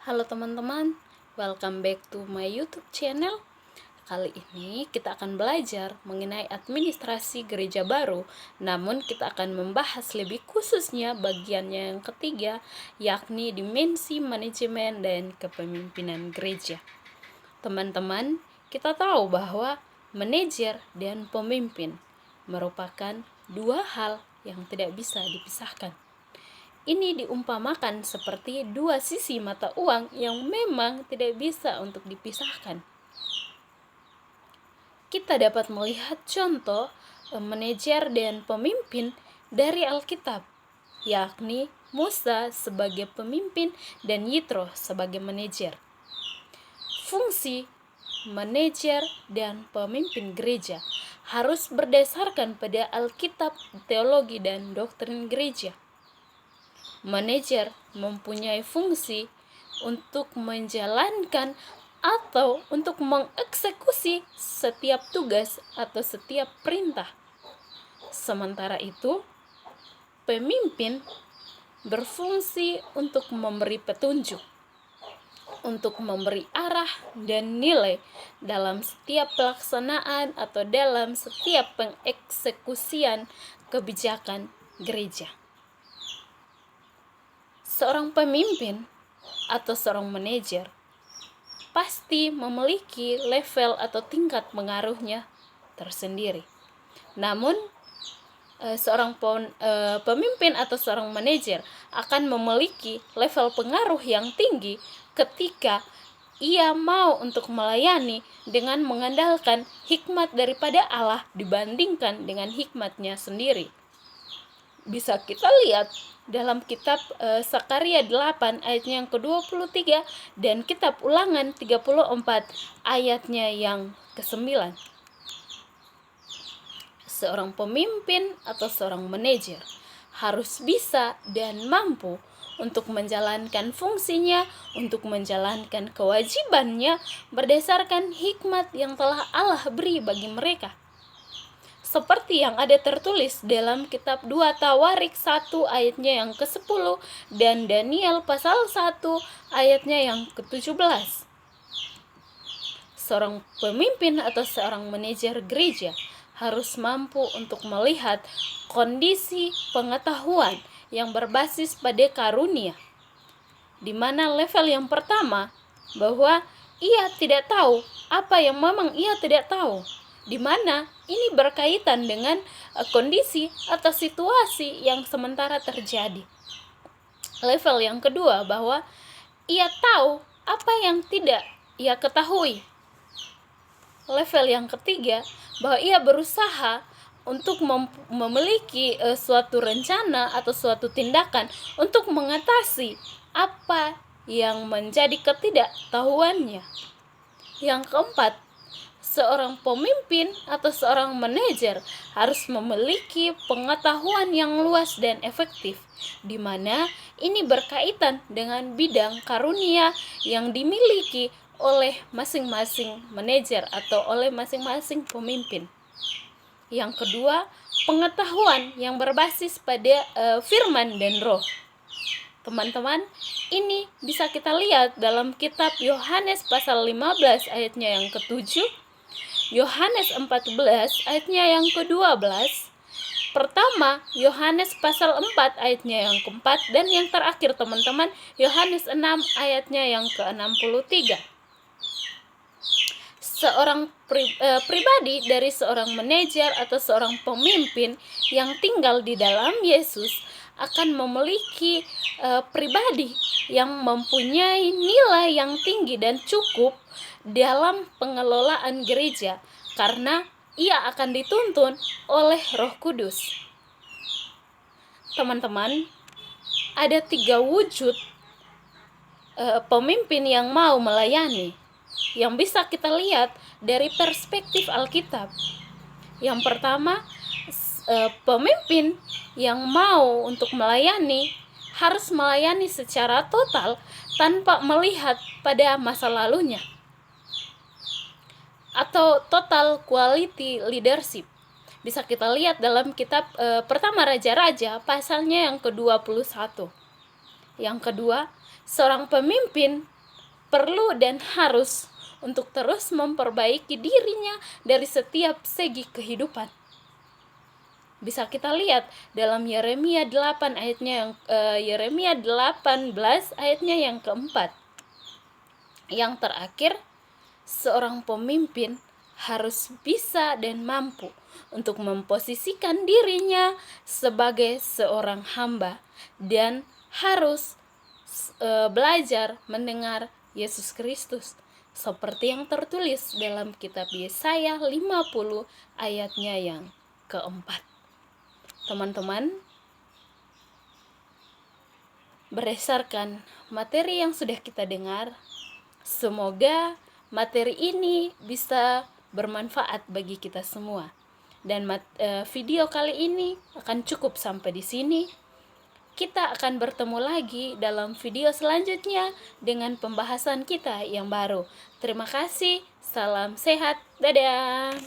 Halo teman-teman, welcome back to my YouTube channel. Kali ini kita akan belajar mengenai administrasi gereja baru, namun kita akan membahas lebih khususnya bagiannya yang ketiga, yakni dimensi manajemen dan kepemimpinan gereja. Teman-teman, kita tahu bahwa manajer dan pemimpin merupakan dua hal yang tidak bisa dipisahkan. Ini diumpamakan seperti dua sisi mata uang yang memang tidak bisa untuk dipisahkan. Kita dapat melihat contoh manajer dan pemimpin dari Alkitab, yakni Musa sebagai pemimpin dan Yitro sebagai manajer. Fungsi manajer dan pemimpin gereja harus berdasarkan pada Alkitab, teologi, dan doktrin gereja. Manajer mempunyai fungsi untuk menjalankan atau untuk mengeksekusi setiap tugas atau setiap perintah. Sementara itu, pemimpin berfungsi untuk memberi petunjuk, untuk memberi arah dan nilai dalam setiap pelaksanaan atau dalam setiap pengeksekusian kebijakan gereja. Seorang pemimpin atau seorang manajer pasti memiliki level atau tingkat pengaruhnya tersendiri. Namun, seorang pemimpin atau seorang manajer akan memiliki level pengaruh yang tinggi ketika ia mau untuk melayani dengan mengandalkan hikmat daripada Allah dibandingkan dengan hikmatnya sendiri. Bisa kita lihat dalam kitab Sakaria 8 ayatnya yang ke-23 dan kitab Ulangan 34 ayatnya yang ke-9. Seorang pemimpin atau seorang manajer harus bisa dan mampu untuk menjalankan fungsinya, untuk menjalankan kewajibannya berdasarkan hikmat yang telah Allah beri bagi mereka. Seperti yang ada tertulis dalam kitab 2 Tawarik 1 ayatnya yang ke-10 dan Daniel pasal 1 ayatnya yang ke-17. Seorang pemimpin atau seorang manajer gereja harus mampu untuk melihat kondisi pengetahuan yang berbasis pada karunia, di mana level yang pertama bahwa ia tidak tahu apa yang memang ia tidak tahu, di mana ini berkaitan dengan kondisi atau situasi yang sementara terjadi. Level yang kedua bahwa ia tahu apa yang tidak ia ketahui. Level yang ketiga bahwa ia berusaha untuk memiliki suatu rencana atau suatu tindakan untuk mengatasi apa yang menjadi ketidaktahuannya. Yang keempat, seorang pemimpin atau seorang manajer harus memiliki pengetahuan yang luas dan efektif, di mana ini berkaitan dengan bidang karunia yang dimiliki oleh masing-masing manajer atau oleh masing-masing pemimpin. Yang kedua, pengetahuan yang berbasis pada firman dan roh. Teman-teman, ini bisa kita lihat dalam kitab Yohanes pasal 15 ayatnya yang ke-7, Yohanes 14 ayatnya yang ke-12, pertama Yohanes pasal 4 ayatnya yang ke-4, dan yang terakhir teman-teman Yohanes 6 ayatnya yang ke-63. Seorang pribadi dari seorang manajer atau seorang pemimpin yang tinggal di dalam Yesus akan memiliki pribadi yang mempunyai nilai yang tinggi dan cukup dalam pengelolaan gereja, karena ia akan dituntun oleh Roh Kudus. Teman-teman, ada 3 wujud pemimpin yang mau melayani yang bisa kita lihat dari perspektif Alkitab. Yang pertama, pemimpin yang mau untuk melayani harus melayani secara total tanpa melihat pada masa lalunya, atau total quality leadership. Bisa kita lihat dalam kitab pertama Raja-Raja pasalnya yang ke-21. Yang kedua, seorang pemimpin perlu dan harus untuk terus memperbaiki dirinya dari setiap segi kehidupan. Bisa kita lihat dalam Yeremia 8 ayatnya Yeremia 18 ayatnya yang keempat. Yang terakhir, seorang pemimpin harus bisa dan mampu untuk memposisikan dirinya sebagai seorang hamba dan harus belajar mendengar Yesus Kristus seperti yang tertulis dalam kitab Yesaya 50 ayatnya yang keempat. Teman-teman, berdasarkan materi yang sudah kita dengar, semoga materi ini bisa bermanfaat bagi kita semua. Dan video kali ini akan cukup sampai di sini. Kita akan bertemu lagi dalam video selanjutnya dengan pembahasan kita yang baru. Terima kasih, salam sehat, dadah.